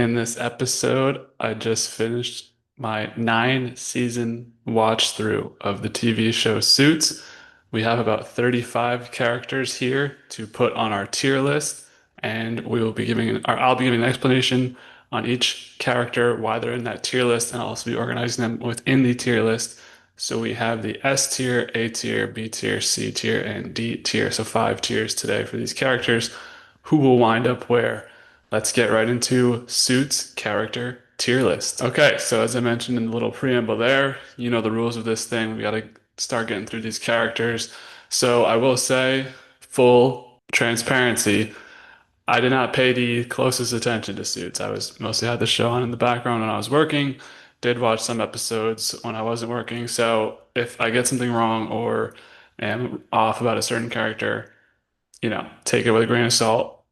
In this episode, I just finished my 9 season watch through of the TV show Suits. We have about 35 characters here to put on our tier list, and we will be I'll be giving an explanation on each character, why they're in that tier list, and I'll also be organizing them within the tier list. So we have the S tier, A tier, B tier, C tier, and D tier. So 5 tiers today for these characters. Who will wind up where? Let's get right into Suits character tier list. Okay, so as I mentioned in the little preamble there, you know the rules of this thing. We got to start getting through these characters. So I will say, full transparency, I did not pay the closest attention to Suits. I was mostly had the show on in the background when I was working, did watch some episodes when I wasn't working. So if I get something wrong or am off about a certain character, take it with a grain of salt.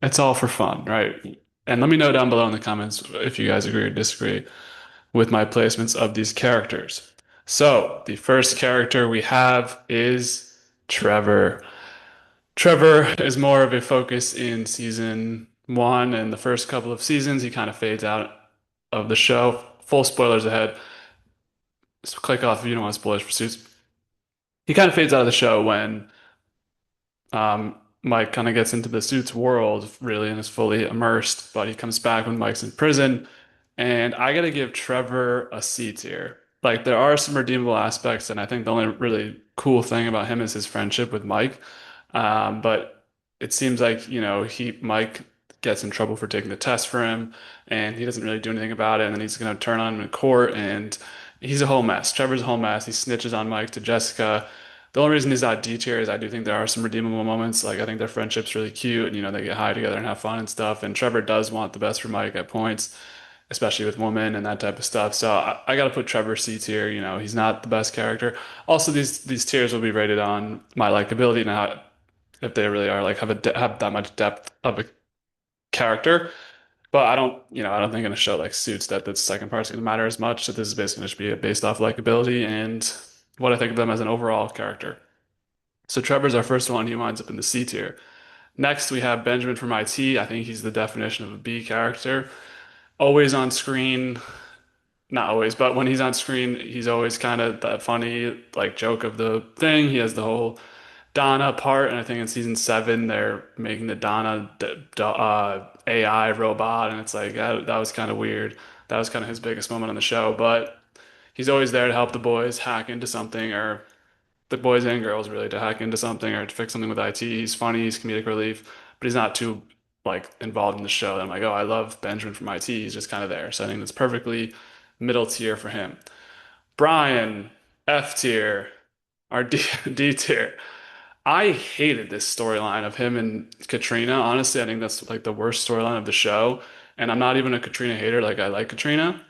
It's all for fun, right? And let me know down below in the comments if you guys agree or disagree with my placements of these characters. So, the first character we have is Trevor. Trevor is more of a focus in season one and the first couple of seasons. He kind of fades out of the show. Full spoilers ahead. So click off if you don't want spoilers for Suits. He kind of fades out of the show when Mike kind of gets into the Suits world really and is fully immersed, but he comes back when Mike's in prison. And I gotta give Trevor a C tier. Like there are some redeemable aspects, and I think the only really cool thing about him is his friendship with Mike. But it seems like, Mike gets in trouble for taking the test for him, and he doesn't really do anything about it, and then he's gonna turn on him in court, and he's a whole mess. Trevor's a whole mess. He snitches on Mike to Jessica. The only reason he's not D tier is I do think there are some redeemable moments. Like I think their friendship's really cute, and they get high together and have fun and stuff. And Trevor does want the best for Mike at points, especially with women and that type of stuff. So I got to put Trevor C tier. He's not the best character. Also, these tiers will be rated on my likability and how, if they really are like have that much depth of a character. But I don't think in a show like Suits that the second part's going to matter as much. So this is basically just be based off likability and what I think of them as an overall character. So Trevor's our first one. He winds up in the C tier. Next, we have Benjamin from IT. I think he's the definition of a B character. Always on screen, not always, but when he's on screen, he's always kind of that funny like joke of the thing. He has the whole Donna part, and I think in season seven they're making the Donna AI robot, and it's like that was kind of weird. That was kind of his biggest moment on the show, but he's always there to help the boys hack into something, or the boys and girls really to hack into something or to fix something with IT. He's funny, he's comedic relief, but he's not too like involved in the show. And I'm like, oh, I love Benjamin from IT. He's just kind of there. So I think that's perfectly middle tier for him. Brian, F tier, or D tier. I hated this storyline of him and Katrina. Honestly, I think that's like the worst storyline of the show. And I'm not even a Katrina hater. Like I like Katrina.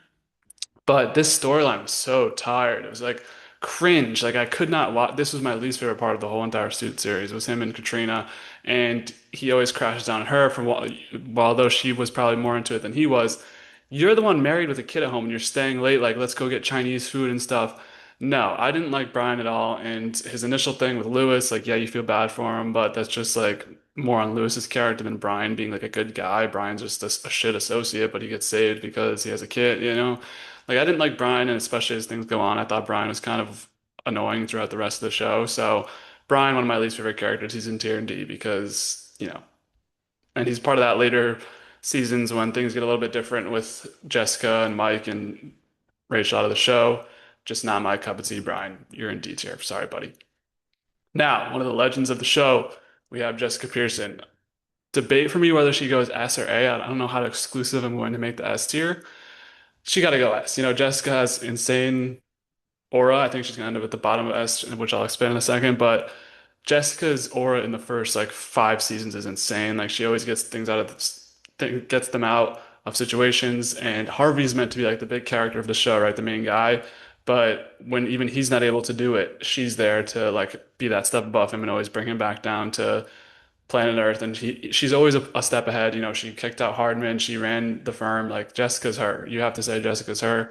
But this storyline was so tired. It was like cringe. Like I could not watch. This was my least favorite part of the whole entire Suit series was him and Katrina, and he always crashes down on her from while though she was probably more into it than he was. You're the one married with a kid at home and you're staying late. Like let's go get Chinese food and stuff. No, I didn't like Brian at all. And his initial thing with Lewis, like yeah, you feel bad for him, but that's just like more on Lewis's character than Brian being like a good guy. Brian's just a shit associate, but he gets saved because he has a kid. Like I didn't like Brian, and especially as things go on, I thought Brian was kind of annoying throughout the rest of the show. So Brian, one of my least favorite characters, he's in tier and D because, and he's part of that later seasons when things get a little bit different with Jessica and Mike and Rachel out of the show. Just not my cup of tea, Brian. You're in D tier. Sorry, buddy. Now, one of the legends of the show, we have Jessica Pearson. Debate for me whether she goes S or A. I don't know how exclusive I'm going to make the S tier. She got to go S. Jessica has insane aura. I think she's gonna end up at the bottom of S, which I'll explain in a second. But Jessica's aura in the first like 5 seasons is insane. Like she always gets things out of gets them out of situations. And Harvey's meant to be like the big character of the show, right? The main guy. But when even he's not able to do it, she's there to like be that step above him and always bring him back down to planet Earth. And she's always a step ahead. She kicked out Hardman. She ran the firm. Like Jessica's her. You have to say Jessica's her.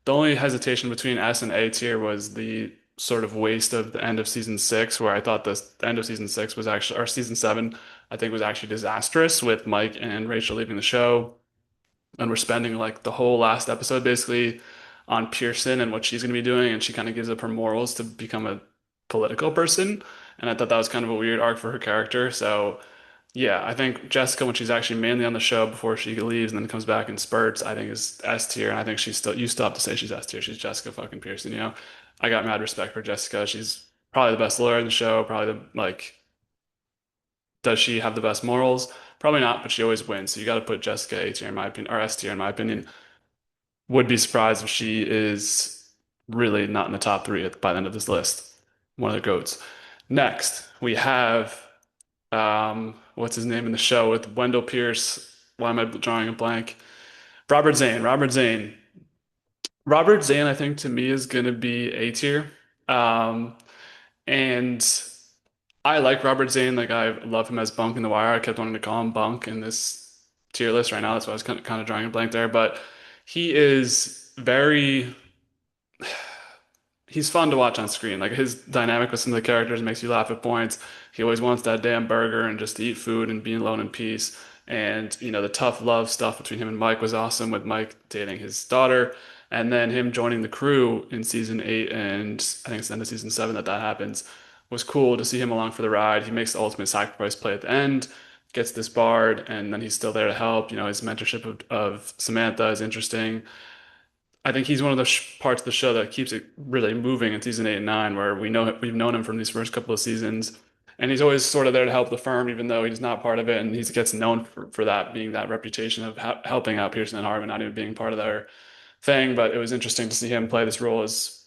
The only hesitation between S and A tier was the sort of waste of the end of season six, where I thought the end of season six was actually, or season seven, I think was actually disastrous with Mike and Rachel leaving the show. and we're spending like the whole last episode basically on Pearson and what she's going to be doing, and she kind of gives up her morals to become a political person. And I thought that was kind of a weird arc for her character. So yeah, I think Jessica, when she's actually mainly on the show before she leaves and then comes back in spurts, I think is S tier. And I think she's still, you still have to say she's S tier. She's Jessica fucking Pearson, you know? I got mad respect for Jessica. She's probably the best lawyer in the show. Probably the, like, does she have the best morals? Probably not, but she always wins. So you got to put Jessica A tier in my opinion, or S tier in my opinion. Would be surprised if she is really not in the top three by the end of this list. One of the GOATs. Next, we have what's his name in the show with Wendell Pierce. Why am I drawing a blank? Robert Zane. Robert Zane. Robert Zane, I think to me is gonna be A tier. Um, and I like Robert Zane. Like I love him as Bunk in The Wire. I kept wanting to call him Bunk in this tier list right now. That's why I was kind of drawing a blank there. But he is very he's fun to watch on screen. Like his dynamic with some of the characters makes you laugh at points. He always wants that damn burger and just to eat food and be alone in peace. And you know, the tough love stuff between him and Mike was awesome with Mike dating his daughter. And then him joining the crew in season 8 and I think it's the end of season 7 that happens was cool to see him along for the ride. He makes the ultimate sacrifice play at the end, gets disbarred, and then he's still there to help. You know, his mentorship of Samantha is interesting. I think he's one of the parts of the show that keeps it really moving in season 8 and 9, where we've known him from these first couple of seasons, and he's always sort of there to help the firm, even though he's not part of it, and he gets known for that being that reputation of helping out Pearson and Harmon, not even being part of their thing. But it was interesting to see him play this role as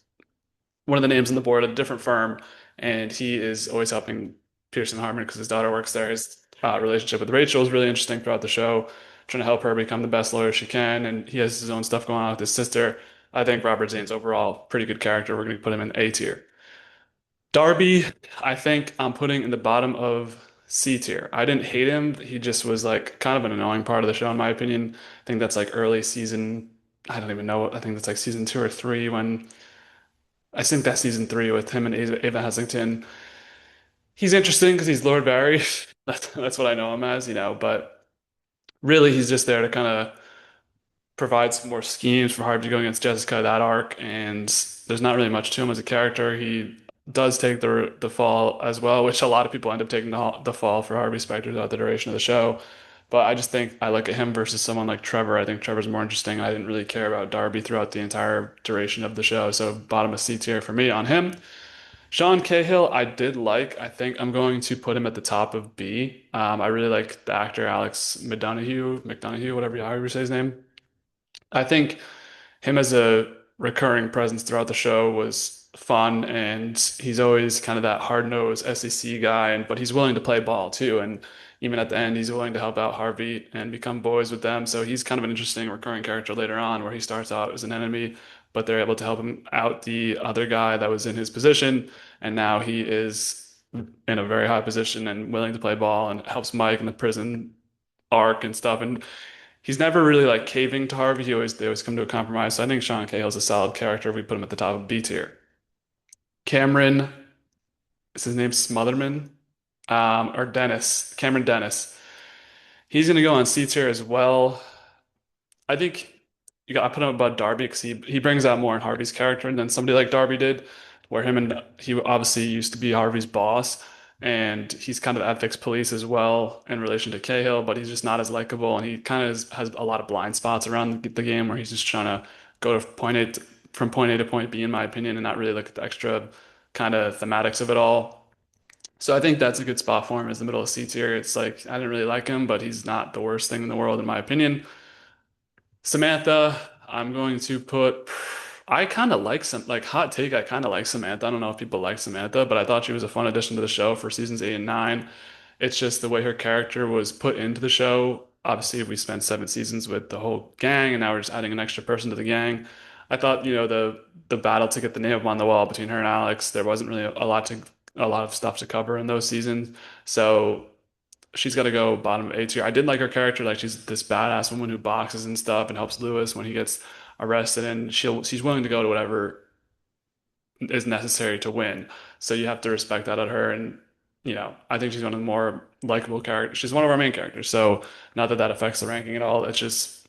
one of the names on the board at a different firm, and he is always helping Pearson Harmon because his daughter works there. His relationship with Rachel is really interesting throughout the show, trying to help her become the best lawyer she can, and he has his own stuff going on with his sister. I think Robert Zane's overall pretty good character. We're going to put him in A tier. Darby, I think I'm putting in the bottom of C tier. I didn't hate him. He just was like kind of an annoying part of the show, in my opinion. I think that's like early season. I don't even know. I think that's like season 2 or 3 when I think that's season 3 with him and Ava Heslington. He's interesting because he's Lord Barry. That's what I know him as, you know, but really he's just there to kind of provide some more schemes for Harvey to go against Jessica that arc, and there's not really much to him as a character. He does take the fall as well, which a lot of people end up taking the fall for Harvey Specter throughout the duration of the show. But I just think I look at him versus someone like Trevor. I think Trevor's more interesting. I didn't really care about Darby throughout the entire duration of the show, so bottom of C tier for me on him. Sean Cahill, I did like. I think I'm going to put him at the top of B. I really like the actor Alex McDonough, whatever however you say his name. I think him as a recurring presence throughout the show was fun, and he's always kind of that hard-nosed SEC guy, and but he's willing to play ball too. And even at the end, he's willing to help out Harvey and become boys with them. So he's kind of an interesting recurring character later on, where he starts out as an enemy, but they're able to help him out the other guy that was in his position, and now he is in a very high position and willing to play ball and helps Mike in the prison arc and stuff. And he's never really like caving to Harvey. They always come to a compromise. So I think Sean Cahill's a solid character. We put him at the top of B tier. Cameron, is his name Smotherman? Or Dennis, Cameron Dennis. He's gonna go on C tier as well. I think I put him above Darby because he brings out more in Harvey's character than somebody like Darby did, where him and he obviously used to be Harvey's boss, and he's kind of ethics police as well in relation to Cahill, but he's just not as likable, and he kind of has a lot of blind spots around the game where he's just trying to go to from point A to point B, in my opinion, and not really look at the extra kind of thematics of it all. So I think that's a good spot for him as the middle of C tier. It's like I didn't really like him, but he's not the worst thing in the world in my opinion. Samantha, I'm going to put. I kind of like some like hot take. I kind of like Samantha. I don't know if people like Samantha, but I thought she was a fun addition to the show for seasons 8 and 9. It's just the way her character was put into the show. Obviously, we spent 7 seasons with the whole gang, and now we're just adding an extra person to the gang. I thought, you know, the battle to get the name on the wall between her and Alex, there wasn't really a lot of stuff to cover in those seasons. So she's got to go bottom A tier. I did like her character. Like she's this badass woman who boxes and stuff and helps Lewis when he gets arrested, and she's willing to go to whatever is necessary to win. So you have to respect that at her. And you know, I think she's one of the more likable characters. She's one of our main characters. So not that that affects the ranking at all. It's just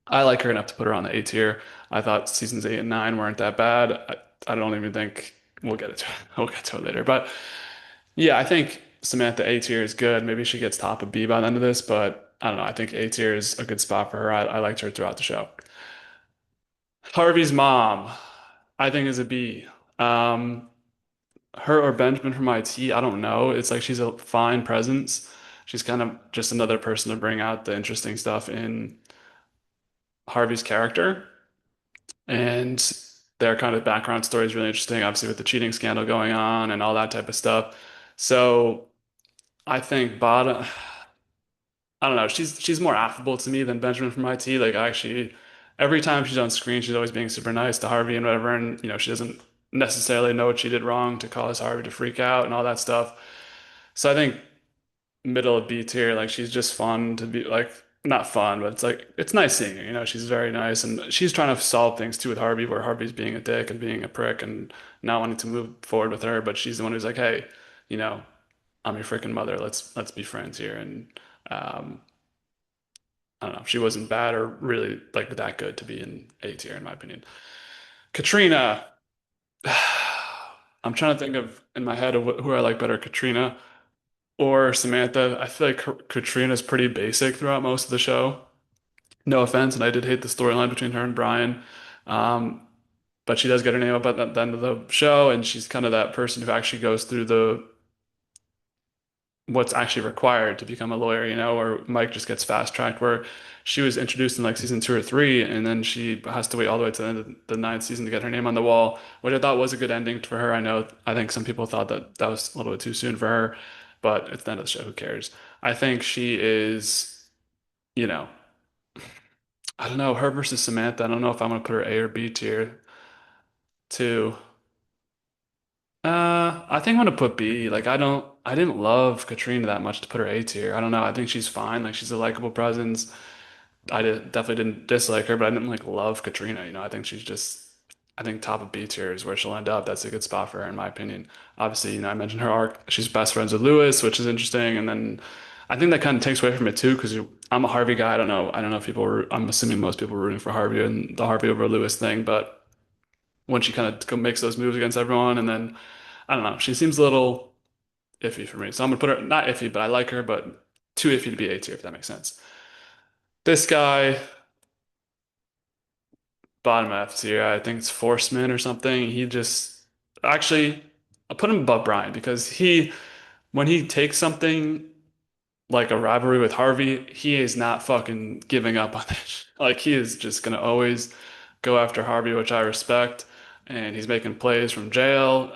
I like her enough to put her on the A tier. I thought seasons 8 and 9 weren't that bad. I don't even think we'll get it to we'll get to it later. But yeah, I think Samantha A tier is good. Maybe she gets top of B by the end of this, but I don't know. I think A tier is a good spot for her. I liked her throughout the show. Harvey's mom, I think is a B. Um, Her or Benjamin from IT, I don't know. It's like she's a fine presence. She's kind of just another person to bring out the interesting stuff in Harvey's character. And their kind of background story is really interesting, obviously with the cheating scandal going on and all that type of stuff. So I think bottom, I don't know, she's more affable to me than Benjamin from IT. Like I actually, every time she's on screen, she's always being super nice to Harvey and whatever. And she doesn't necessarily know what she did wrong to cause Harvey to freak out and all that stuff. So I think middle of B tier. Like she's just fun to be like not fun, but it's like it's nice seeing her. She's very nice and she's trying to solve things too with Harvey, where Harvey's being a dick and being a prick and not wanting to move forward with her, but she's the one who's like, hey, you know, I'm your freaking mother. Let's be friends here. And um, I don't know. She wasn't bad or really like that good to be in A tier, in my opinion. Katrina. I'm trying to think of in my head of who I like better, Katrina or Samantha. I feel like Katrina's pretty basic throughout most of the show. No offense, and I did hate the storyline between her and Brian. Um, but she does get her name up at the end of the show, and she's kind of that person who actually goes through the what's actually required to become a lawyer, or Mike just gets fast tracked where she was introduced in like season 2 or 3, and then she has to wait all the way to the end of the ninth season to get her name on the wall, which I thought was a good ending for her. I think some people thought that that was a little bit too soon for her, but it's the end of the show. Who cares? I think she is, you know, I don't know, her versus Samantha. I don't know if I'm gonna put her A or B tier too. I think I'm gonna put B. Like I didn't love Katrina that much to put her A tier. I don't know. I think she's fine. Like she's a likable presence. Definitely didn't dislike her, but I didn't like love Katrina. I think she's just, I think top of B tier is where she'll end up. That's a good spot for her in my opinion. Obviously, I mentioned her arc. She's best friends with Lewis, which is interesting. And then I think that kind of takes away from it too, because I'm a Harvey guy. I don't know. I don't know if people were, I'm assuming most people were rooting for Harvey and the Harvey over Lewis thing, but when she kind of makes those moves against everyone, and then I don't know, she seems a little iffy for me. So I'm gonna put her not iffy, but I like her, but too iffy to be A tier, if that makes sense. This guy, bottom F tier, I think it's Forceman or something. He just actually I'll put him above Brian because when he takes something like a rivalry with Harvey, he is not fucking giving up on it. Like he is just gonna always go after Harvey, which I respect. And he's making plays from jail.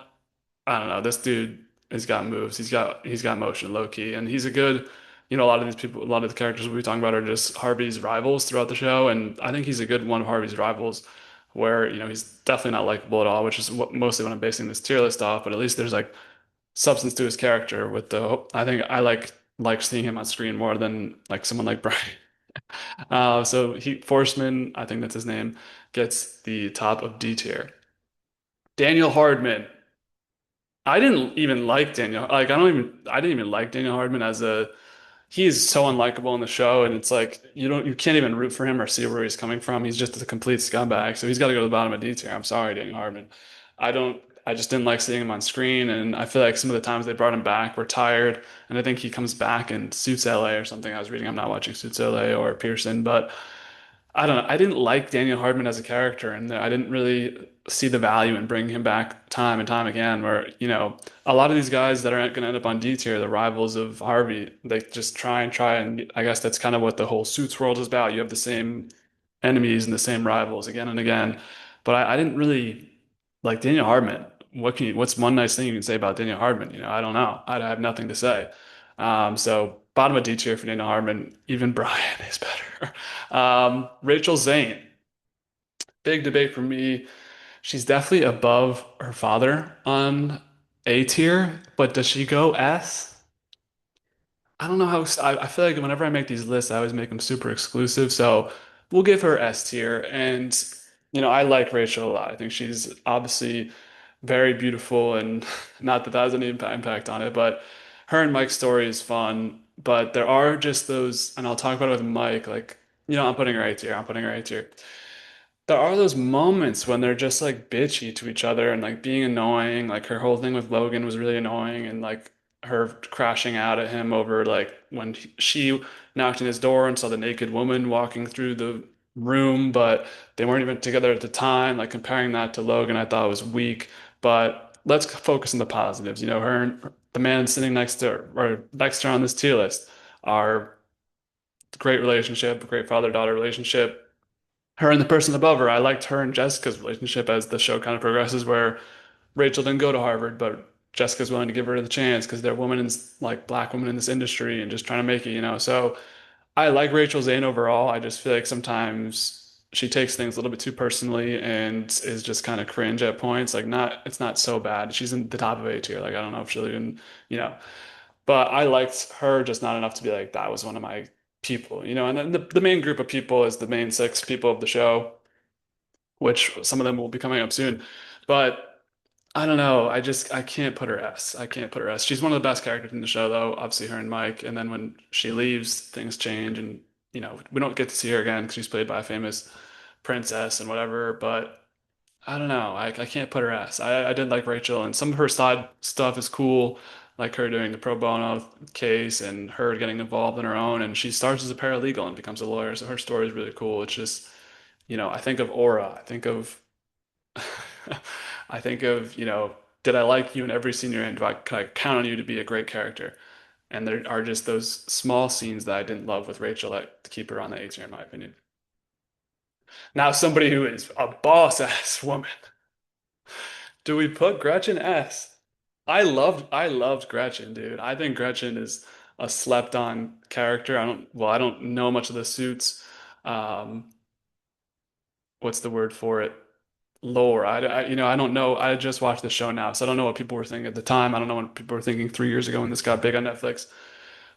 I don't know. This dude has got moves. He's got motion, low key, and he's a good. A lot of these people, a lot of the characters we'll be talking about are just Harvey's rivals throughout the show, and I think he's a good one of Harvey's rivals. Where he's definitely not likable at all, which is mostly what I'm basing this tier list off. But at least there's like substance to his character. I think I like seeing him on screen more than like someone like Brian. So Forsman, I think that's his name, gets the top of D tier. Daniel Hardman. I didn't even like Daniel. Like I didn't even like Daniel Hardman as a he's so unlikable in the show, and it's like you can't even root for him or see where he's coming from. He's just a complete scumbag. So he's got to go to the bottom of D tier. I'm sorry, Daniel Hardman. I just didn't like seeing him on screen, and I feel like some of the times they brought him back were tired. And I think he comes back in Suits LA or something. I was reading. I'm not watching Suits LA or Pearson, but I don't know. I didn't like Daniel Hardman as a character, and I didn't really see the value in bringing him back time and time again. Where, a lot of these guys that are going to end up on D tier, the rivals of Harvey, they just try, and I guess that's kind of what the whole Suits world is about. You have the same enemies and the same rivals again and again. But I didn't really like Daniel Hardman. What's one nice thing you can say about Daniel Hardman? I don't know. I have nothing to say. So bottom of D tier for Daniel Hardman. Even Brian is better. Rachel Zane, big debate for me. She's definitely above her father on A tier, but does she go S? I don't know I feel like whenever I make these lists, I always make them super exclusive. So we'll give her S tier. And, I like Rachel a lot. I think she's obviously very beautiful and not that that has any impact on it, but her and Mike's story is fun. But there are just those, and I'll talk about it with Mike, like, I'm putting her A tier. I'm putting her A tier. There are those moments when they're just like bitchy to each other and like being annoying. Like her whole thing with Logan was really annoying, and like her crashing out at him over like when she knocked on his door and saw the naked woman walking through the room, but they weren't even together at the time. Like comparing that to Logan, I thought was weak. But let's focus on the positives. Her and the man sitting next to her or next to her on this tier list are great relationship, great father-daughter relationship. Her and the person above her, I liked her and Jessica's relationship as the show kind of progresses, where Rachel didn't go to Harvard, but Jessica's willing to give her the chance because they're women in like black women in this industry and just trying to make it. So I like Rachel Zane overall. I just feel like sometimes she takes things a little bit too personally and is just kind of cringe at points. Like it's not so bad. She's in the top of A tier. Like I don't know if she'll even, you know, but I liked her just not enough to be like, that was one of my people. And then the main group of people is the main six people of the show, which some of them will be coming up soon. But I don't know. I can't put her S. I can't put her S. She's one of the best characters in the show, though. Obviously, her and Mike. And then when she leaves, things change, and we don't get to see her again because she's played by a famous princess and whatever. But I don't know. I can't put her S. I did like Rachel, and some of her side stuff is cool, like her doing the pro bono case and her getting involved in her own. And she starts as a paralegal and becomes a lawyer, so her story is really cool. It's just, I think of Aura. I think of, I think of, did I like you in every scene you're in? Can I count on you to be a great character? And there are just those small scenes that I didn't love with Rachel that keep her on the A tier, in my opinion. Now, somebody who is a boss ass woman. Do we put Gretchen S? I loved Gretchen, dude. I think Gretchen is a slept on character. I don't know much of the suits. Um, what's the word for it? Lore. I don't know. I just watched the show now, so I don't know what people were thinking at the time. I don't know what people were thinking 3 years ago when this got big on Netflix.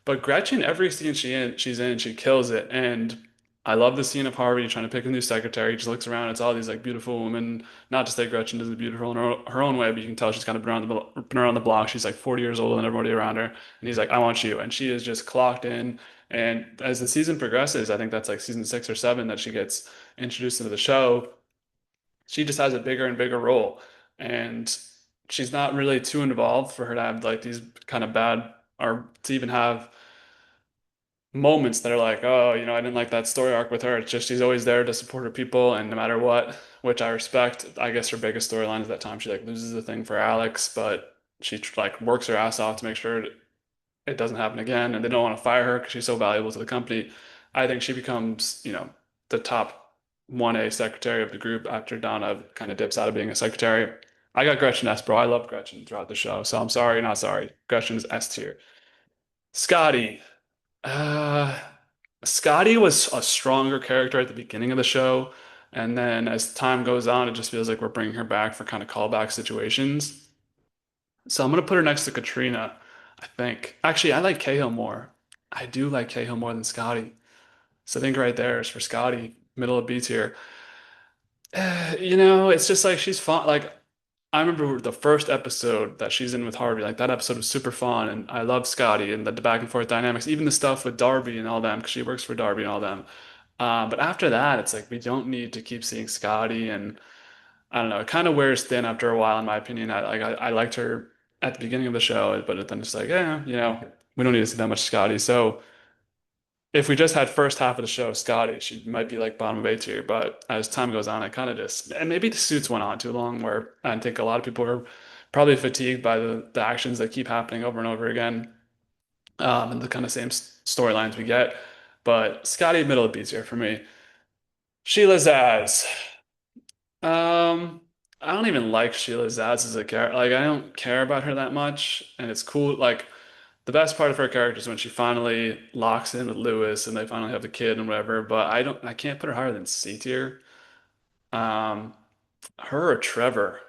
But Gretchen, every scene she's in, she kills it. And I love the scene of Harvey trying to pick a new secretary. He just looks around, it's all these like beautiful women. Not to say Gretchen isn't beautiful in her own way, but you can tell she's kind of been around the block. She's like 40 years old and everybody around her. And he's like, I want you. And she is just clocked in. And as the season progresses, I think that's like season 6 or 7 that she gets introduced into the show. She just has a bigger and bigger role. And she's not really too involved for her to have like these kind of bad or to even have moments that are like, oh, I didn't like that story arc with her. It's just she's always there to support her people, and no matter what, which I respect. I guess her biggest storyline is that time she like loses the thing for Alex, but she like works her ass off to make sure it doesn't happen again, and they don't want to fire her because she's so valuable to the company. I think she becomes, the top 1A secretary of the group after Donna kind of dips out of being a secretary. I got Gretchen S, bro. I love Gretchen throughout the show, so I'm sorry, not sorry. Gretchen's S tier. Scotty. Uh, Scotty was a stronger character at the beginning of the show, and then as time goes on, it just feels like we're bringing her back for kind of callback situations. So I'm gonna put her next to Katrina, I think. Actually, I like Cahill more. I do like Cahill more than Scotty. So I think right there is for Scotty, middle of B tier. It's just like she's fun. Like I remember the first episode that she's in with Harvey. Like that episode was super fun, and I love Scotty and the back and forth dynamics, even the stuff with Darby and all them, because she works for Darby and all them. But after that, it's like we don't need to keep seeing Scotty, and I don't know. It kind of wears thin after a while, in my opinion. I liked her at the beginning of the show, but then it's like, yeah, we don't need to see that much Scotty. So if we just had first half of the show Scotty, she might be like bottom of A tier. But as time goes on, I kind of just and maybe the suits went on too long, where I think a lot of people are probably fatigued by the actions that keep happening over and over again, and the kind of same storylines we get. But Scotty middle of B tier for me. Sheila Zaz. Um, I don't even like Sheila Zaz as a character. Like I don't care about her that much, and it's cool. Like the best part of her character is when she finally locks in with Lewis and they finally have the kid and whatever. But I can't put her higher than C tier. Um, her or Trevor.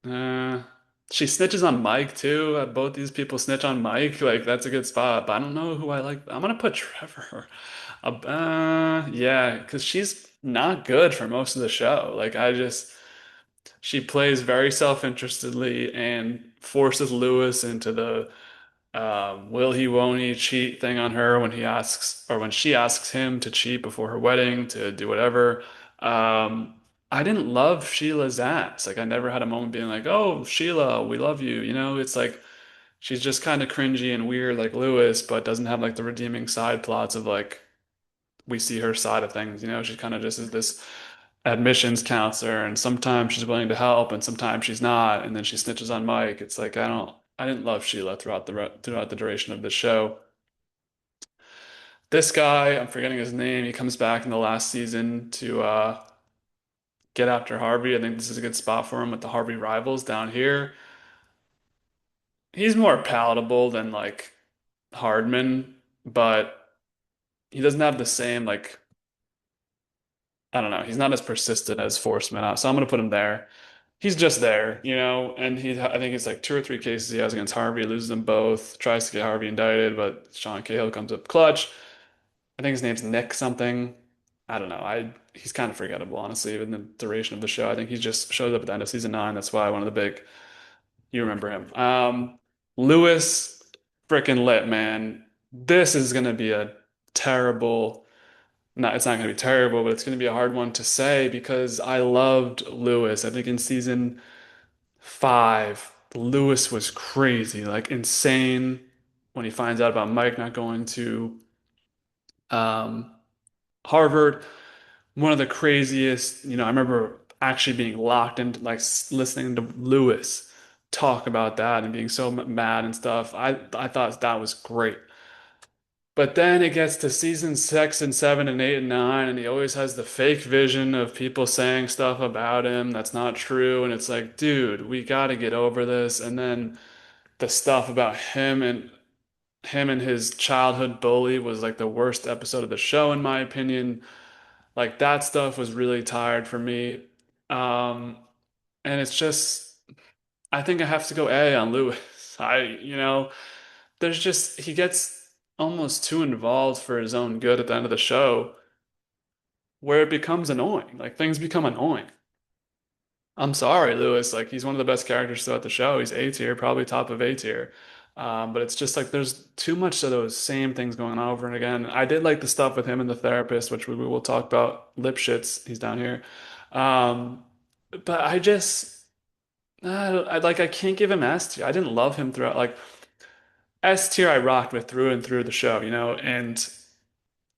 Uh, she snitches on Mike too. Both these people snitch on Mike. Like that's a good spot. But I don't know who I like. I'm gonna put Trevor. Yeah, because she's not good for most of the show. Like she plays very self-interestedly and forces Lewis into the will he, won't he cheat thing on her when he asks or when she asks him to cheat before her wedding to do whatever. Um, I didn't love Sheila's ass. Like I never had a moment being like, "Oh, Sheila, we love you." You know, it's like she's just kind of cringy and weird like Lewis, but doesn't have like the redeeming side plots of like we see her side of things. You know, she kind of just is this admissions counselor, and sometimes she's willing to help, and sometimes she's not, and then she snitches on Mike. It's like I didn't love Sheila throughout the duration of the show. This guy, I'm forgetting his name. He comes back in the last season to get after Harvey. I think this is a good spot for him with the Harvey rivals down here. He's more palatable than like Hardman, but he doesn't have the same like I don't know. He's not as persistent as Forceman, so I'm gonna put him there. He's just there, you know, and I think it's like two or three cases he has against Harvey, loses them both, tries to get Harvey indicted, but Sean Cahill comes up clutch. I think his name's Nick something. I don't know. He's kind of forgettable, honestly, in the duration of the show. I think he just shows up at the end of season nine. That's why one of the big you remember him. Lewis freaking lit, man. This is gonna be a terrible not it's not going to be terrible, but it's going to be a hard one to say because I loved Lewis. I think in season five, Lewis was crazy, like insane when he finds out about Mike not going to um, Harvard. One of the craziest, I remember actually being locked into like listening to Lewis talk about that and being so mad and stuff. I thought that was great. But then it gets to season six and seven and eight and nine, and he always has the fake vision of people saying stuff about him that's not true. And it's like, dude, we got to get over this. And then the stuff about him and his childhood bully was like the worst episode of the show, in my opinion. Like that stuff was really tired for me. Um, and it's just, I think I have to go A on Lewis. There's just, he gets almost too involved for his own good at the end of the show where it becomes annoying. Like things become annoying. I'm sorry, Lewis. Like he's one of the best characters throughout the show. He's A tier, probably top of A tier. But it's just like there's too much of those same things going on over and again. I did like the stuff with him and the therapist, which we will talk about. Lipschitz, he's down here. Um, but I just, I can't give him S tier. I didn't love him throughout. Like S tier, I rocked with through and through the show, and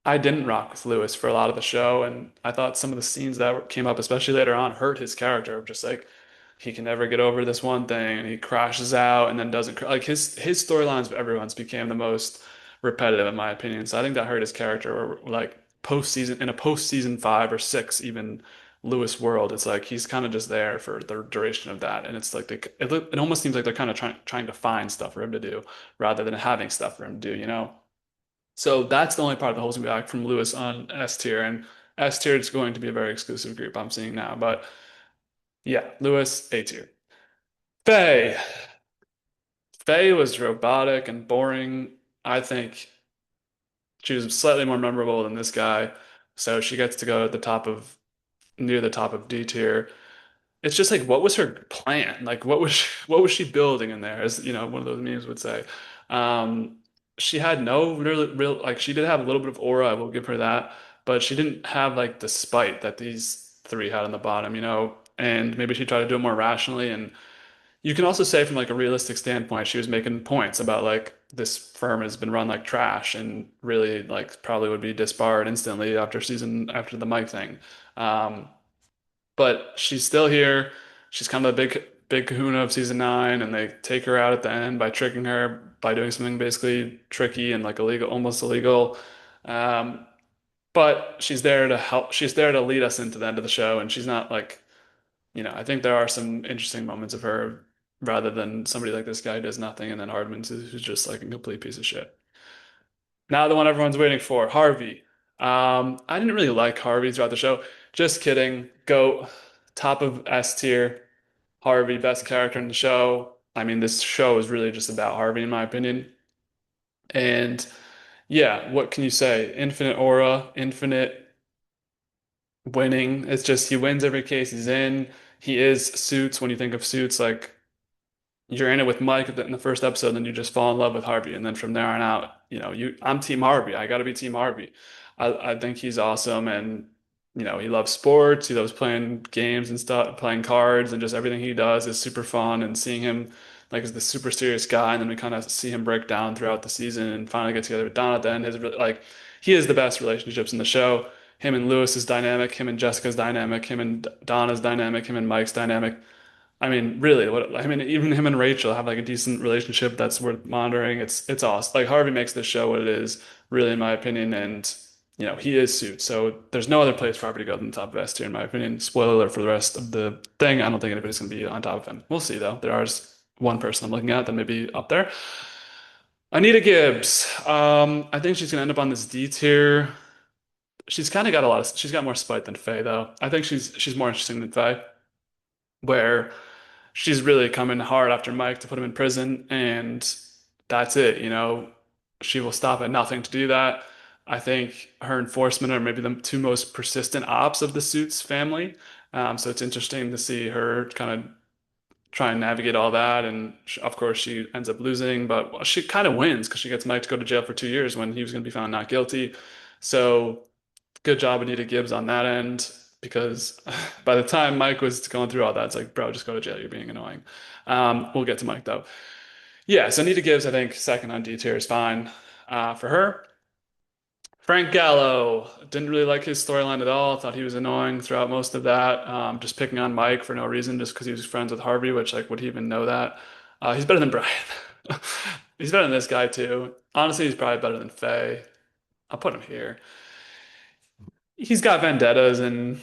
I didn't rock with Lewis for a lot of the show, and I thought some of the scenes that came up, especially later on, hurt his character. Just like he can never get over this one thing, and he crashes out, and then doesn't like his storylines with everyone's became the most repetitive in my opinion. So I think that hurt his character. Or like postseason in a postseason five or six, even Lewis world, it's like he's kind of just there for the duration of that, and it's like it almost seems like they're kind of trying to find stuff for him to do rather than having stuff for him to do, you know? So that's the only part that holds me back from Lewis on S tier. And S tier is going to be a very exclusive group I'm seeing now. But yeah, Lewis, A tier. Faye. Faye was robotic and boring. I think she was slightly more memorable than this guy. So she gets to go at the top of near the top of D tier. It's just like what was her plan? Like what was she building in there? As one of those memes would say. Um, she had no real like she did have a little bit of aura, I will give her that, but she didn't have like the spite that these three had on the bottom, and maybe she tried to do it more rationally. And you can also say from like a realistic standpoint, she was making points about like this firm has been run like trash and really like probably would be disbarred instantly after the Mike thing. Um, but she's still here. She's kind of the big kahuna of season nine, and they take her out at the end by tricking her by doing something basically tricky and like illegal, almost illegal. Um, but she's there to help. She's there to lead us into the end of the show, and she's not like, I think there are some interesting moments of her rather than somebody like this guy who does nothing, and then Hardman who's just like a complete piece of shit. Now the one everyone's waiting for, Harvey. I didn't really like Harvey throughout the show. Just kidding. GOAT, top of S tier. Harvey, best character in the show. I mean, this show is really just about Harvey, in my opinion. And yeah, what can you say? Infinite aura, infinite winning. It's just he wins every case he's in. He is Suits when you think of Suits, like you're in it with Mike in the first episode, and then you just fall in love with Harvey, and then from there on out, I'm Team Harvey. I got to be Team Harvey. I think he's awesome, and he loves sports. He loves playing games and stuff, playing cards, and just everything he does is super fun. And seeing him like as the super serious guy, and then we kind of see him break down throughout the season, and finally get together with Don at the end. Is really like he is the best relationships in the show. Him and Lewis is dynamic. Him and Jessica's dynamic. Him and Donna's dynamic. Him and Mike's dynamic. I mean, really, even him and Rachel have like a decent relationship that's worth monitoring. It's awesome. Like Harvey makes this show what it is, really, in my opinion, and he is Suits. So there's no other place for Harvey to go than the top of S tier, in my opinion. Spoiler alert for the rest of the thing. I don't think anybody's gonna be on top of him. We'll see though. There is one person I'm looking at that may be up there. Anita Gibbs. I think she's gonna end up on this D tier. She's got more spite than Faye though. I think she's more interesting than Faye, where she's really coming hard after Mike to put him in prison, and that's it. She will stop at nothing to do that. I think her enforcement are maybe the two most persistent ops of the Suits family. So it's interesting to see her kind of try and navigate all that. And of course, she ends up losing, but well, she kind of wins because she gets Mike to go to jail for 2 years when he was going to be found not guilty. So good job, Anita Gibbs, on that end. Because by the time Mike was going through all that, it's like, bro, just go to jail. You're being annoying. We'll get to Mike though. Yeah, so Anita Gibbs, I think second on D tier is fine for her. Frank Gallo, didn't really like his storyline at all. Thought he was annoying throughout most of that. Just picking on Mike for no reason, just because he was friends with Harvey, which like would he even know that? He's better than Brian. He's better than this guy too. Honestly, he's probably better than Faye. I'll put him here. He's got vendettas, and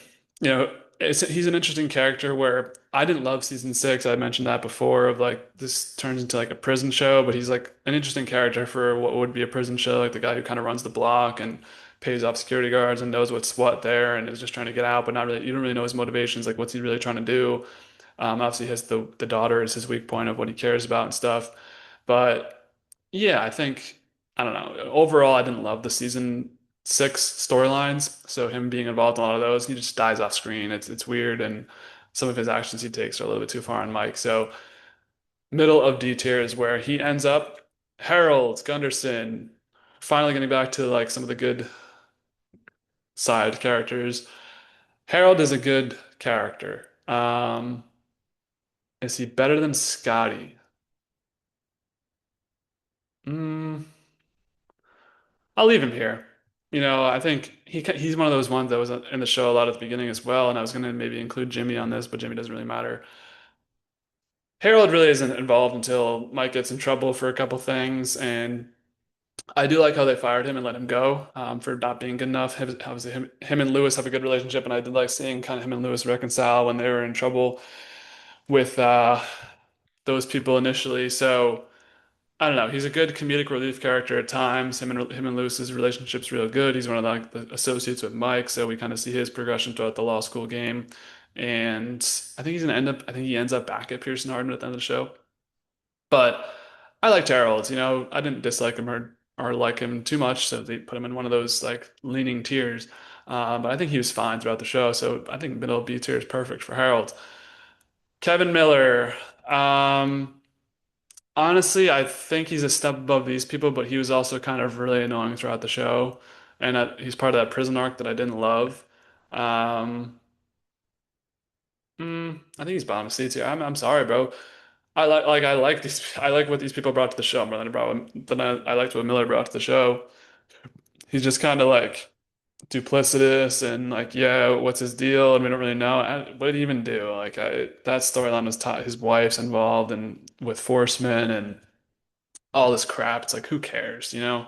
he's an interesting character where I didn't love season 6. I mentioned that before, of like this turns into like a prison show, but he's like an interesting character for what would be a prison show, like the guy who kind of runs the block and pays off security guards and knows what's what there and is just trying to get out, but not really, you don't really know his motivations, like what's he really trying to do. Obviously, he has the daughter as his weak point of what he cares about and stuff. But yeah, I don't know. Overall, I didn't love the season 6 storylines. So him being involved in a lot of those, he just dies off screen. It's weird, and some of his actions he takes are a little bit too far on Mike. So middle of D tier is where he ends up. Harold Gunderson, finally getting back to like some of the good side characters. Harold is a good character. Is he better than Scotty? Mm, I'll leave him here. I think he's one of those ones that was in the show a lot at the beginning as well, and I was going to maybe include Jimmy on this, but Jimmy doesn't really matter. Harold really isn't involved until Mike gets in trouble for a couple things, and I do like how they fired him and let him go for not being good enough. Obviously, him and Lewis have a good relationship, and I did like seeing kind of him and Lewis reconcile when they were in trouble with those people initially. So. I don't know. He's a good comedic relief character at times. Him and Lewis's relationship's real good. He's one of the associates with Mike, so we kind of see his progression throughout the law school game. And I think he ends up back at Pearson Hardman at the end of the show. But I liked Harold. I didn't dislike him or like him too much, so they put him in one of those like leaning tiers. But I think he was fine throughout the show, so I think middle B tier is perfect for Harold. Kevin Miller. Honestly, I think he's a step above these people, but he was also kind of really annoying throughout the show, and he's part of that prison arc that I didn't love. Um, I think he's bottom C tier. I'm sorry, bro. I like what these people brought to the show more than I liked what Miller brought to the show. He's just kind of like duplicitous and like, yeah, what's his deal? And we don't really know. What did he even do? Like, that storyline was taught. His wife's involved and with Forceman and all this crap. It's like, who cares? And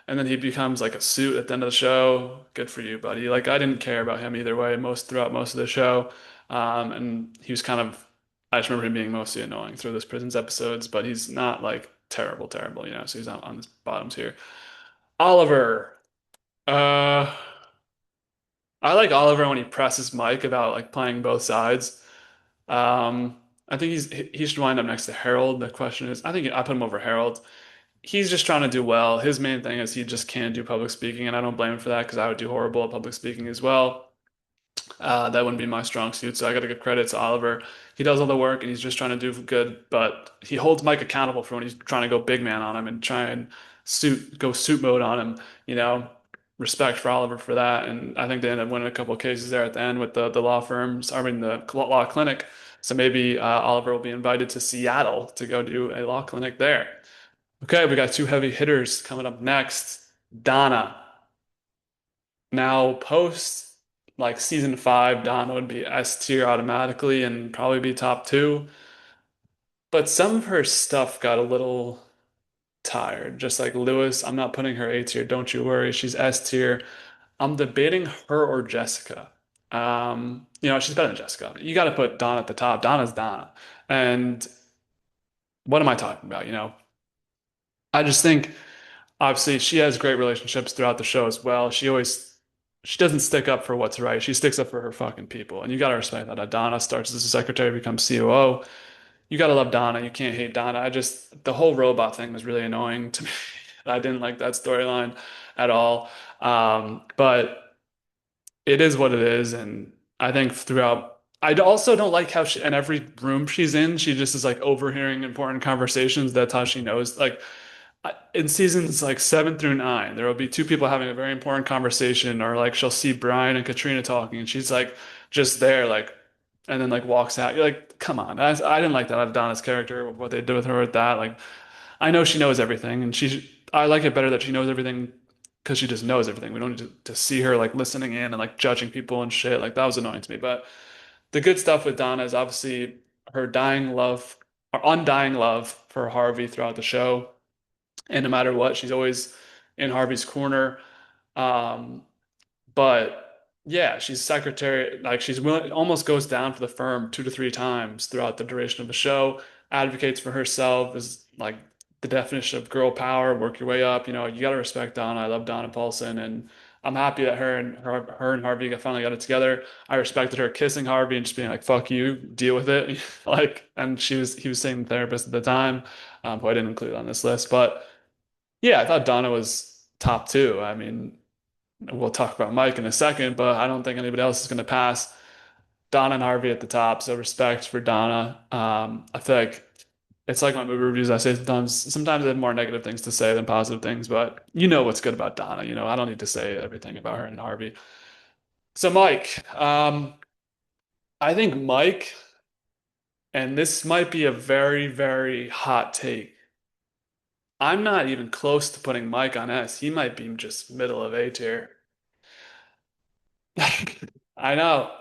then he becomes like a suit at the end of the show. Good for you, buddy. Like I didn't care about him either way throughout most of the show. And he was kind of I just remember him being mostly annoying through those prisons episodes, but he's not like terrible, terrible. So he's on the bottoms here. Oliver. Uh I like Oliver when he presses Mike about like playing both sides. I think he should wind up next to Harold. The question is, I think I put him over Harold. He's just trying to do well. His main thing is he just can't do public speaking, and I don't blame him for that because I would do horrible at public speaking as well. That wouldn't be my strong suit. So I got to give credit to Oliver. He does all the work and he's just trying to do good, but he holds Mike accountable for when he's trying to go big man on him and try and go suit mode on him. You know, respect for Oliver for that. And I think they ended up winning a couple of cases there at the end with the law firms, I mean, the law clinic. So maybe Oliver will be invited to Seattle to go do a law clinic there. Okay, we got two heavy hitters coming up next. Donna. Now, post like season five, Donna would be S tier automatically and probably be top two. But some of her stuff got a little tired. Just like Lewis, I'm not putting her A tier. Don't you worry. She's S tier. I'm debating her or Jessica. She's better than Jessica. You got to put Donna at the top. Donna's Donna. And what am I talking about? I just think obviously she has great relationships throughout the show as well. She doesn't stick up for what's right. She sticks up for her fucking people. And you gotta respect that. Donna starts as a secretary, becomes COO. You gotta love Donna. You can't hate Donna. The whole robot thing was really annoying to me. I didn't like that storyline at all. But it is what it is. And I think throughout, I also don't like how in every room she's in, she just is like overhearing important conversations. That's how she knows. Like in seasons like 7 through 9, there will be two people having a very important conversation, or like she'll see Brian and Katrina talking, and she's like just there, like, and then like walks out. You're like, come on. I didn't like that out of Donna's character, what they did with her with that. Like, I know she knows everything, and I like it better that she knows everything because she just knows everything. We don't need to see her like listening in and like judging people and shit. Like, that was annoying to me. But the good stuff with Donna is obviously her dying love, or undying love for Harvey throughout the show. And no matter what, she's always in Harvey's corner. Um, but yeah, she's secretary. Like she's willing, almost goes down for the firm 2 to 3 times throughout the duration of the show. Advocates for herself is like the definition of girl power. Work your way up. You got to respect Donna. I love Donna Paulson, and I'm happy that her and Harvey finally got it together. I respected her kissing Harvey and just being like, "Fuck you, deal with it." Like, and he was seeing the therapist at the time, who I didn't include on this list, but. Yeah, I thought Donna was top two. I mean, we'll talk about Mike in a second, but I don't think anybody else is going to pass Donna and Harvey at the top. So respect for Donna. I feel like it's like my movie reviews. I say sometimes I have more negative things to say than positive things, but you know what's good about Donna. I don't need to say everything about her and Harvey. So Mike, I think Mike, and this might be a very, very hot take. I'm not even close to putting Mike on S. He might be just middle of A tier. I know.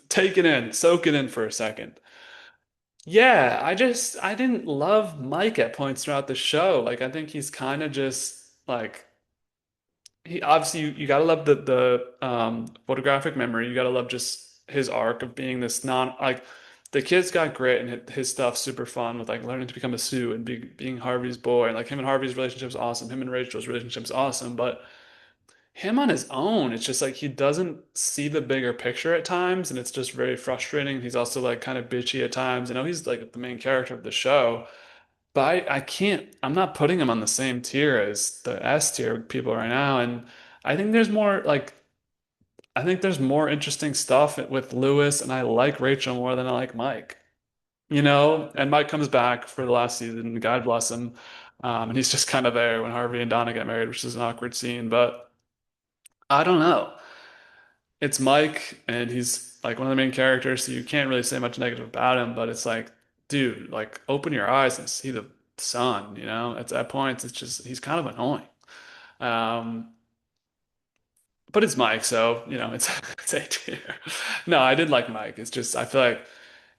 Take it in, soak it in for a second. Yeah, I didn't love Mike at points throughout the show. Like I think he's kind of just like he obviously you gotta love the photographic memory. You gotta love just his arc of being this non like the kid's got grit and his stuff's super fun with like learning to become a Sue and being Harvey's boy. And like him and Harvey's relationship's awesome. Him and Rachel's relationship's awesome. But him on his own, it's just like he doesn't see the bigger picture at times, and it's just very frustrating. He's also like kind of bitchy at times. I know he's like the main character of the show, but I can't, I'm not putting him on the same tier as the S tier people right now. And I think there's more like, I think there's more interesting stuff with Lewis, and I like Rachel more than I like Mike, and Mike comes back for the last season, God bless him. And he's just kind of there when Harvey and Donna get married, which is an awkward scene, but I don't know. It's Mike, and he's like one of the main characters, so you can't really say much negative about him, but it's like, dude, like open your eyes and see the sun. At that point, it's just he's kind of annoying. Um, but it's Mike, so it's A tier. No, I did like Mike. It's just I feel like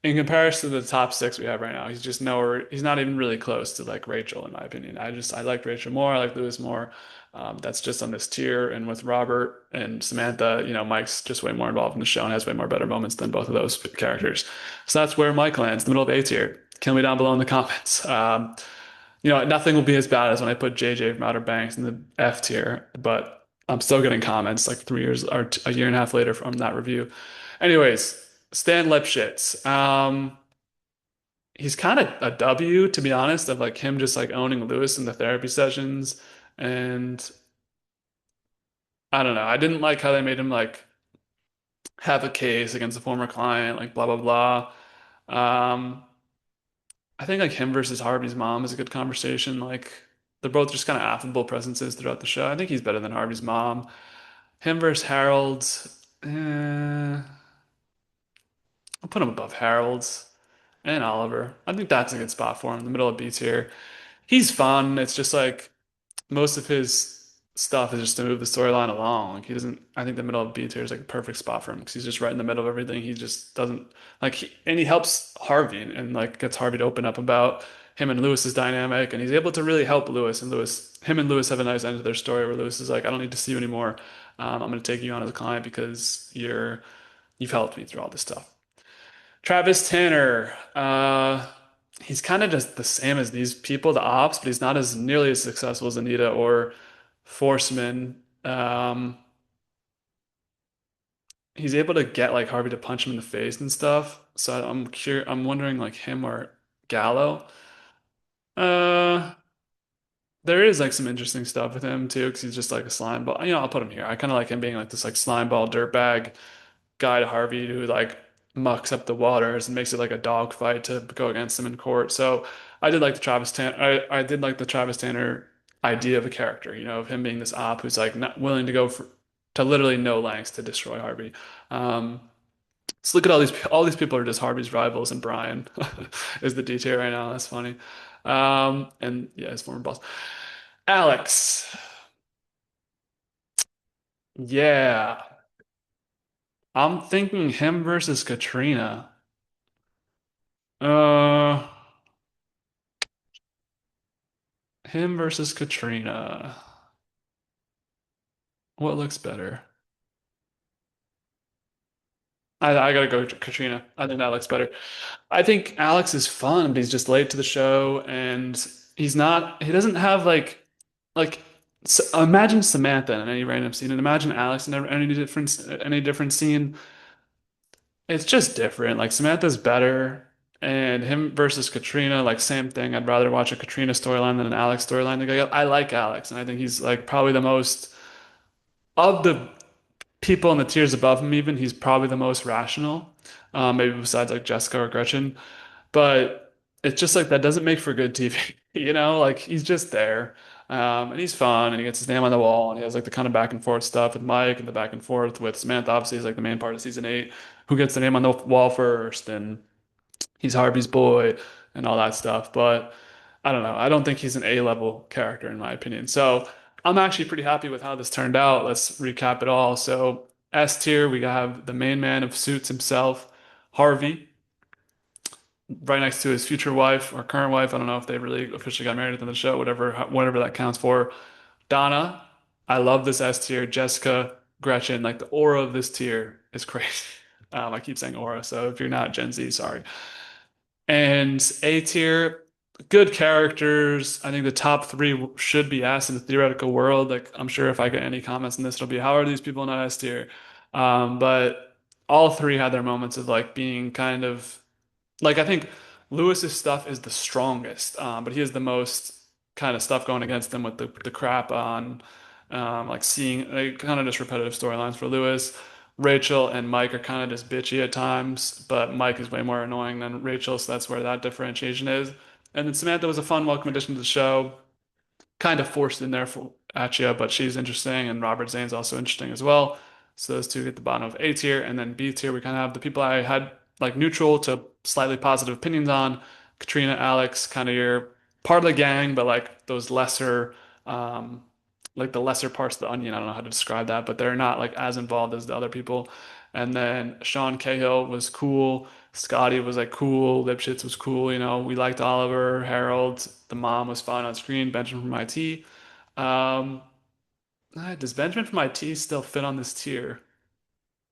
in comparison to the top six we have right now, he's just nowhere. He's not even really close to like Rachel, in my opinion. I like Rachel more. I like Lewis more. That's just on this tier. And with Robert and Samantha, Mike's just way more involved in the show and has way more better moments than both of those characters. So that's where Mike lands, the middle of A tier. Kill me down below in the comments. Nothing will be as bad as when I put JJ from Outer Banks in the F tier, but I'm still getting comments like 3 years or a year and a half later from that review. Anyways, Stan Lipschitz. He's kind of a W, to be honest, of like him just like owning Lewis in the therapy sessions. And I don't know. I didn't like how they made him like have a case against a former client, like blah blah blah. I think like him versus Harvey's mom is a good conversation. Like they're both just kind of affable presences throughout the show. I think he's better than Harvey's mom. Him versus Harold, eh, I'll put him above Harold and Oliver. I think that's a good spot for him in the middle of B tier. He's fun. It's just like most of his stuff is just to move the storyline along. Like he doesn't. I think the middle of B tier is like a perfect spot for him because he's just right in the middle of everything. He just doesn't and he helps Harvey and like gets Harvey to open up about him and Lewis's dynamic, and he's able to really help Lewis. And him and Lewis have a nice end to their story where Lewis is like, I don't need to see you anymore. I'm going to take you on as a client because you've helped me through all this stuff. Travis Tanner. He's kind of just the same as these people, the ops, but he's not as nearly as successful as Anita or Forceman. He's able to get like Harvey to punch him in the face and stuff. So I'm wondering like him or Gallo. Uh, there is like some interesting stuff with him too, because he's just like a slime ball. You know, I'll put him here. I kind of like him being like this like slime ball dirtbag guy to Harvey who like mucks up the waters and makes it like a dog fight to go against him in court. So I did like the Travis Tanner idea of a character, you know, of him being this op who's like not willing to go to literally no lengths to destroy Harvey. Um, so look at all these people are just Harvey's rivals, and Brian is the D tier right now. That's funny. And yeah, his former boss. Alex. Yeah. I'm thinking him versus Katrina. Uh, him versus Katrina. What looks better? I gotta go Katrina. I think that looks better. I think Alex is fun, but he's just late to the show, and he doesn't have like, imagine Samantha in any random scene, and imagine Alex in any different scene. It's just different. Like Samantha's better, and him versus Katrina, like same thing. I'd rather watch a Katrina storyline than an Alex storyline. Like, I like Alex, and I think he's like probably the most of the people in the tiers above him. Even he's probably the most rational, maybe besides like Jessica or Gretchen. But it's just like that doesn't make for good TV, you know? Like he's just there. And he's fun and he gets his name on the wall and he has like the kind of back and forth stuff with Mike and the back and forth with Samantha, obviously is like the main part of season 8. Who gets the name on the wall first? And he's Harvey's boy and all that stuff. But I don't know. I don't think he's an A-level character in my opinion. So I'm actually pretty happy with how this turned out. Let's recap it all. So S tier, we have the main man of Suits himself, Harvey, right next to his future wife or current wife. I don't know if they really officially got married in the show, whatever that counts for. Donna, I love this S tier. Jessica, Gretchen, like the aura of this tier is crazy. I keep saying aura, so if you're not Gen Z, sorry. And A tier, good characters. I think the top three should be asked in the theoretical world. Like I'm sure if I get any comments on this, it'll be how are these people not S tier? But all three had their moments of like being kind of like I think Lewis's stuff is the strongest, but he has the most kind of stuff going against him with the crap on like seeing like, kind of just repetitive storylines for Lewis. Rachel and Mike are kind of just bitchy at times, but Mike is way more annoying than Rachel, so that's where that differentiation is. And then Samantha was a fun, welcome addition to the show, kind of forced in there for at you, but she's interesting, and Robert Zane's also interesting as well. So those two get the bottom of A tier, and then B tier we kind of have the people I had like neutral to slightly positive opinions on. Katrina, Alex, kind of your part of the gang, but like those lesser, um, like the lesser parts of the onion. I don't know how to describe that, but they're not like as involved as the other people. And then Sean Cahill was cool. Scotty was like cool. Lipschitz was cool. You know, we liked Oliver, Harold. The mom was fun on screen. Benjamin from IT. Um, does Benjamin from IT still fit on this tier?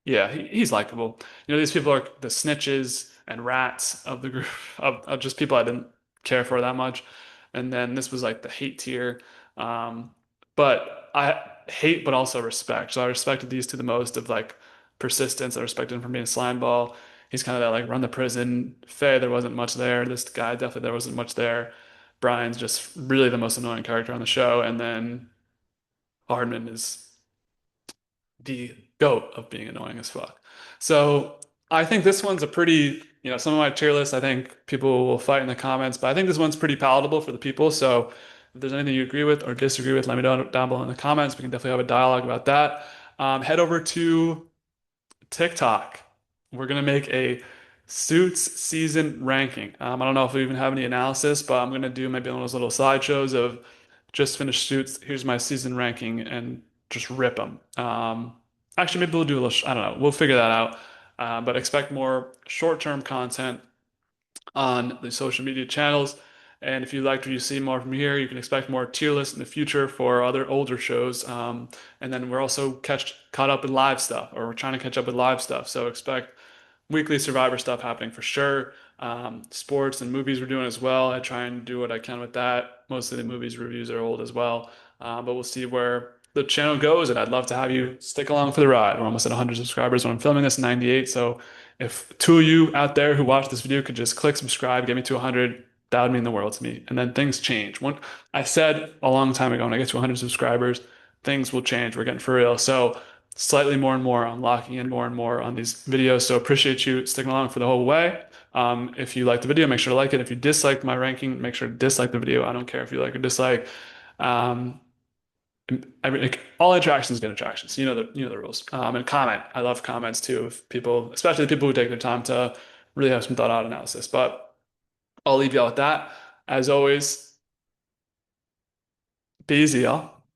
Yeah, he's likable. You know, these people are the snitches and rats of the group of just people I didn't care for that much. And then this was like the hate tier. Um, but I hate, but also respect. So I respected these two the most of like persistence. I respected him for being a slime ball. He's kind of that like run the prison. Faye, there wasn't much there. This guy, definitely there wasn't much there. Brian's just really the most annoying character on the show. And then Hardman is the goat of being annoying as fuck. So I think this one's a pretty, some of my tier lists, I think people will fight in the comments, but I think this one's pretty palatable for the people. So if there's anything you agree with or disagree with, let me know down below in the comments. We can definitely have a dialogue about that. Head over to TikTok. We're gonna make a Suits season ranking. I don't know if we even have any analysis, but I'm gonna do maybe one of those little slideshows of just finished Suits. Here's my season ranking, and just rip them. Actually, maybe we'll do a little. I don't know. We'll figure that out. But expect more short-term content on the social media channels. And if you liked what you see more from here, you can expect more tier lists in the future for other older shows. And then we're also caught up with live stuff, or we're trying to catch up with live stuff. So expect weekly Survivor stuff happening for sure. Sports and movies we're doing as well. I try and do what I can with that. Most of the movies reviews are old as well. But we'll see where the channel goes, and I'd love to have you stick along for the ride. We're almost at 100 subscribers when I'm filming this, 98. So if two of you out there who watch this video could just click subscribe, get me to 100, that would mean the world to me. And then things change. When I said a long time ago, when I get to 100 subscribers, things will change. We're getting for real. So slightly more and more, I'm locking in more and more on these videos. So appreciate you sticking along for the whole way. If you like the video, make sure to like it. If you dislike my ranking, make sure to dislike the video. I don't care if you like or dislike. Um, like, all interactions get attractions. You know the rules. And comment. I love comments too of people, especially the people who take their time to really have some thought out analysis. But I'll leave you all with that. As always, be easy, y'all.